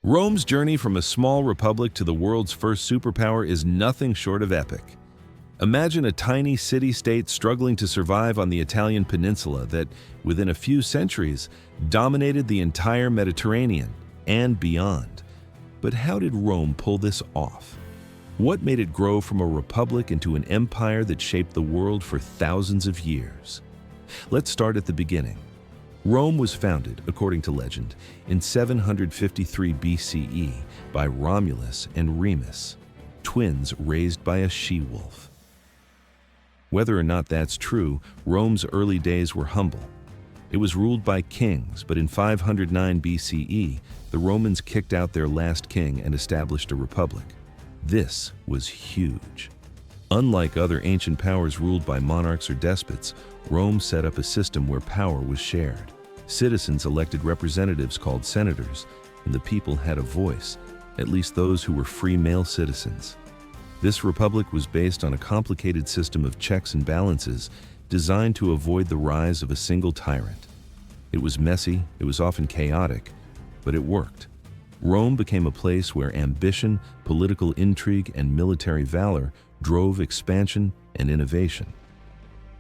Rome's journey from a small republic to the world's first superpower is nothing short of epic. Imagine a tiny city-state struggling to survive on the Italian peninsula that, within a few centuries, dominated the entire Mediterranean and beyond. But how did Rome pull this off? What made it grow from a republic into an empire that shaped the world for thousands of years? Let's start at the beginning. Rome was founded, according to legend, in 753 BCE by Romulus and Remus, twins raised by a she-wolf. Whether or not that's true, Rome's early days were humble. It was ruled by kings, but in 509 BCE, the Romans kicked out their last king and established a republic. This was huge. Unlike other ancient powers ruled by monarchs or despots, Rome set up a system where power was shared. Citizens elected representatives called senators, and the people had a voice, at least those who were free male citizens. This republic was based on a complicated system of checks and balances designed to avoid the rise of a single tyrant. It was messy, it was often chaotic, but it worked. Rome became a place where ambition, political intrigue, and military valor drove expansion and innovation.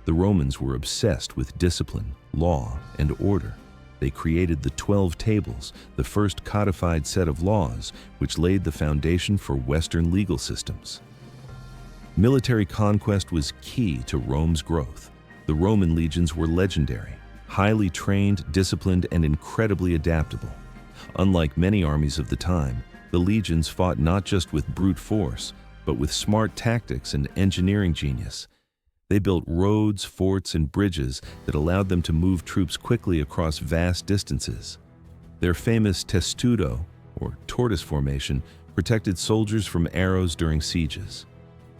The Romans were obsessed with discipline, law, and order. They created the 12 Tables, the first codified set of laws, which laid the foundation for Western legal systems. Military conquest was key to Rome's growth. The Roman legions were legendary, highly trained, disciplined, and incredibly adaptable. Unlike many armies of the time, the legions fought not just with brute force, but with smart tactics and engineering genius. They built roads, forts, and bridges that allowed them to move troops quickly across vast distances. Their famous testudo, or tortoise formation, protected soldiers from arrows during sieges.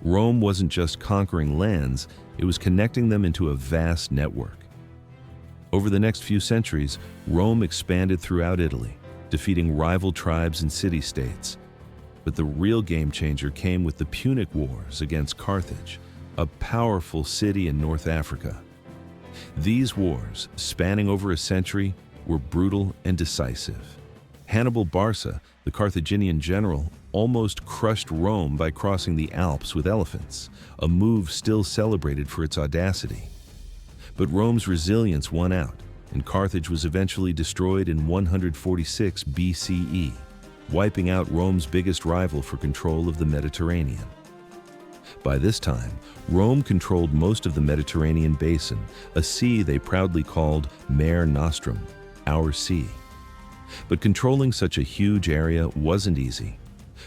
Rome wasn't just conquering lands, it was connecting them into a vast network. Over the next few centuries, Rome expanded throughout Italy, defeating rival tribes and city-states. But the real game-changer came with the Punic Wars against Carthage, a powerful city in North Africa. These wars, spanning over a century, were brutal and decisive. Hannibal Barca, the Carthaginian general, almost crushed Rome by crossing the Alps with elephants, a move still celebrated for its audacity. But Rome's resilience won out, and Carthage was eventually destroyed in 146 BCE, wiping out Rome's biggest rival for control of the Mediterranean. By this time, Rome controlled most of the Mediterranean basin, a sea they proudly called Mare Nostrum, our sea. But controlling such a huge area wasn't easy.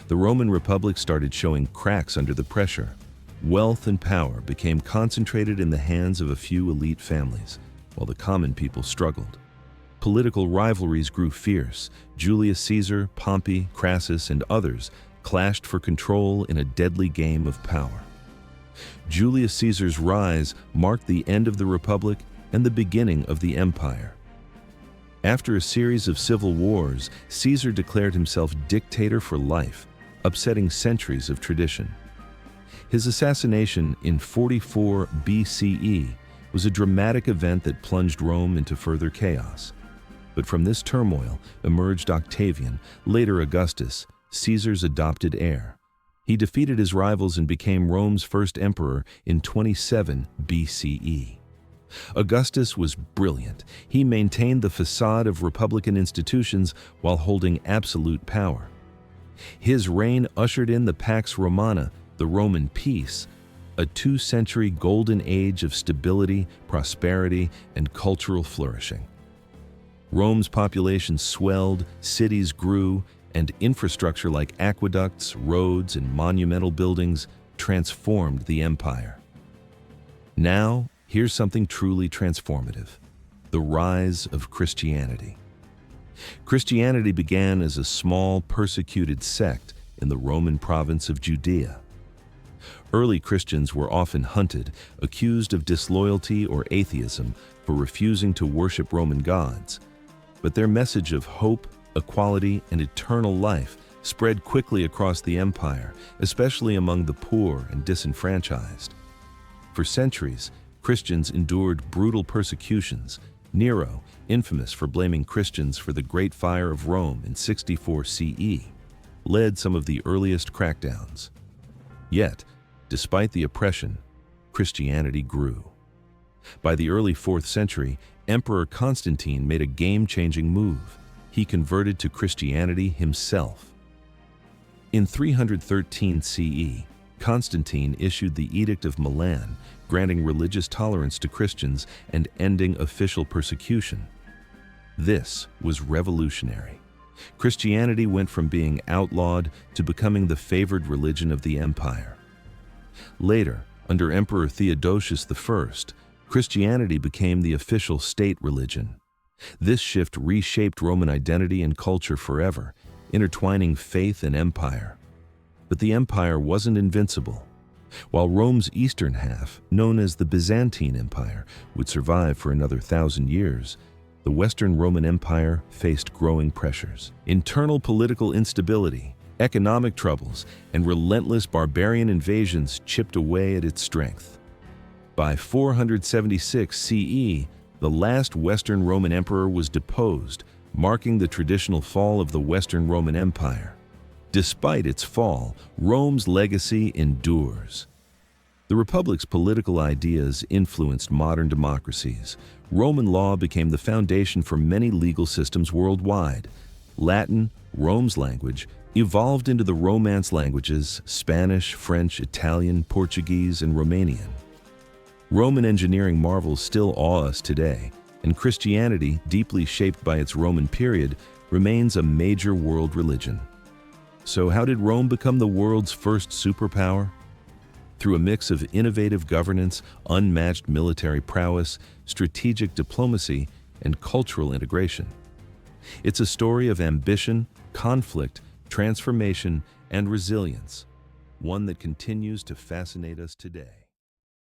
The Roman Republic started showing cracks under the pressure. Wealth and power became concentrated in the hands of a few elite families, while the common people struggled. Political rivalries grew fierce. Julius Caesar, Pompey, Crassus, and others clashed for control in a deadly game of power. Julius Caesar's rise marked the end of the Republic and the beginning of the Empire. After a series of civil wars, Caesar declared himself dictator for life, upsetting centuries of tradition. His assassination in 44 BCE was a dramatic event that plunged Rome into further chaos. But from this turmoil emerged Octavian, later Augustus, Caesar's adopted heir. He defeated his rivals and became Rome's first emperor in 27 BCE. Augustus was brilliant. He maintained the facade of republican institutions while holding absolute power. His reign ushered in the Pax Romana, the Roman peace, a 2-century golden age of stability, prosperity, and cultural flourishing. Rome's population swelled, cities grew, and infrastructure like aqueducts, roads, and monumental buildings transformed the empire. Now, here's something truly transformative: the rise of Christianity. Christianity began as a small, persecuted sect in the Roman province of Judea. Early Christians were often hunted, accused of disloyalty or atheism for refusing to worship Roman gods. But their message of hope, equality, and eternal life spread quickly across the empire, especially among the poor and disenfranchised. For centuries, Christians endured brutal persecutions, Nero, infamous for blaming Christians for the Great Fire of Rome in 64 CE, led some of the earliest crackdowns. Yet, despite the oppression, Christianity grew. By the early 4th century, Emperor Constantine made a game-changing move. He converted to Christianity himself. In 313 CE, Constantine issued the Edict of Milan, granting religious tolerance to Christians and ending official persecution. This was revolutionary. Christianity went from being outlawed to becoming the favored religion of the empire. Later, under Emperor Theodosius I, Christianity became the official state religion. This shift reshaped Roman identity and culture forever, intertwining faith and empire. But the empire wasn't invincible. While Rome's eastern half, known as the Byzantine Empire, would survive for another 1,000 years, the Western Roman Empire faced growing pressures. Internal political instability, economic troubles, and relentless barbarian invasions chipped away at its strength. By 476 CE, the last Western Roman emperor was deposed, marking the traditional fall of the Western Roman Empire. Despite its fall, Rome's legacy endures. The Republic's political ideas influenced modern democracies. Roman law became the foundation for many legal systems worldwide. Latin, Rome's language, evolved into the Romance languages Spanish, French, Italian, Portuguese, and Romanian. Roman engineering marvels still awe us today, and Christianity, deeply shaped by its Roman period, remains a major world religion. So how did Rome become the world's first superpower? Through a mix of innovative governance, unmatched military prowess, strategic diplomacy, and cultural integration. It's a story of ambition, conflict, transformation, and resilience, one that continues to fascinate us today.